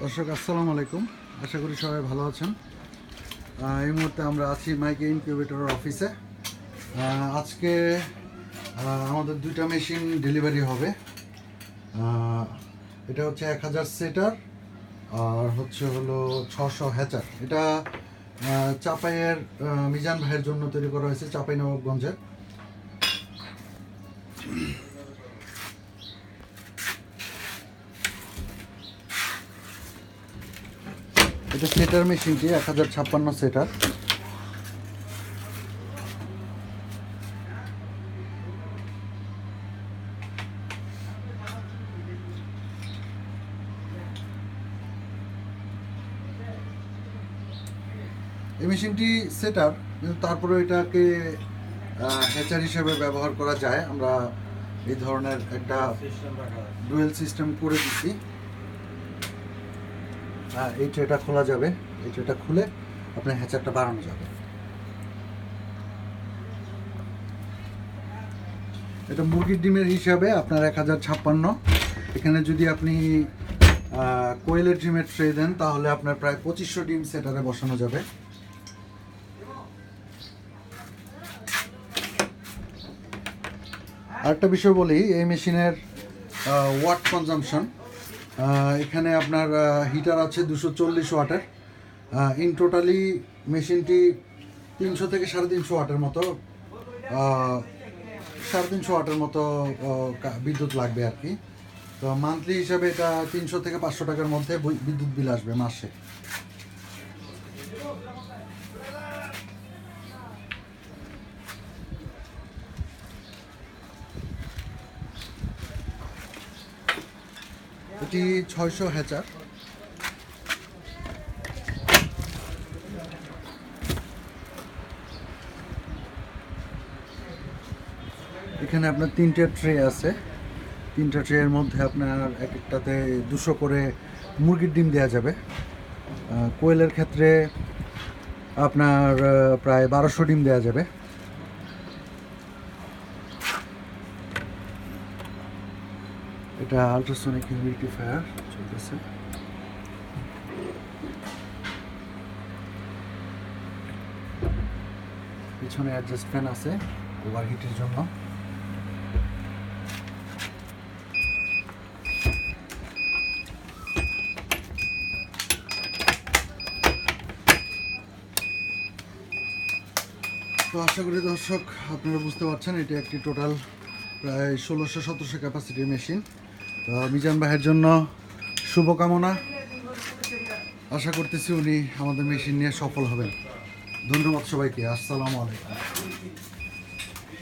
দর্শক আসসালামু আলাইকুম, আশা করি সবাই ভালো আছেন। এই মুহূর্তে আমরা আছি মাইকা ইনকিউবেটরের অফিসে। আজকে আমাদের দুইটা মেশিন ডেলিভারি হবে। এটা হচ্ছে 1000 সেটার আর হলো 600 হ্যাচার। এটা চাপাইয়ের মিজান ভাইয়ের জন্য তৈরি করা হয়েছে, চাপাইনবাবগঞ্জের। এটা সেটার মেশিনটি 1056 সেটার। এই মেশিনটি সেটার, কিন্তু তারপরে এটাকে হ্যাচার হিসেবে ব্যবহার করা যায়। আমরা এই ধরনের একটা ডুয়েল সিস্টেম করে দিচ্ছি। এই ট্রেটা খোলা যাবে, এই ট্রেটা খুলে আপনার হ্যাচারটা বাড়ানো যাবে। এটা মুরগির ডিমের হিসাবে আপনার 1056। এখানে যদি আপনি কোয়েলের ডিমের ট্রে দেন তাহলে আপনার প্রায় 2500 ডিম সেটারে বসানো যাবে। আরেকটা বিষয় বলি, এই মেশিনের ওয়াট কনজাম্পশন, এখানে আপনার হিটার আছে 240 ওয়াটের। ইন টোটালি মেশিনটি 300 থেকে 350 ওয়াটের মতো 350 ওয়াটের মতো বিদ্যুৎ লাগবে আর কি। তো মান্থলি হিসাবে এটা 300 থেকে 500 টাকার মধ্যে বিদ্যুৎ বিল আসবে মাসে। এটি 600 হ্যাচার। এখানে আপনার 3টে ট্রে আছে। 3টা ট্রের মধ্যে আপনার এক একটাতে 200 করে মুরগির ডিম দেওয়া যাবে। কোয়েলের ক্ষেত্রে আপনার প্রায় 1200 ডিম দেওয়া যাবে। এটা আল্ট্রাসনিক হিউমিডিফায়ার চলতেছে। পিছনে অ্যাডজাস্ট ফ্যান আছে ওভারহিটের জন্য। তো আশা করি দর্শক আপনারা বুঝতে পারছেন, এটি একটি টোটাল প্রায় 1600-1700 ক্যাপাসিটির মেশিন। তো মিজান ভাইয়ের জন্য শুভকামনা। আশা করতেছি উনি আমাদের মেশিন নিয়ে সফল হবেন। ধন্যবাদ সবাইকে। আসসালামু আলাইকুম।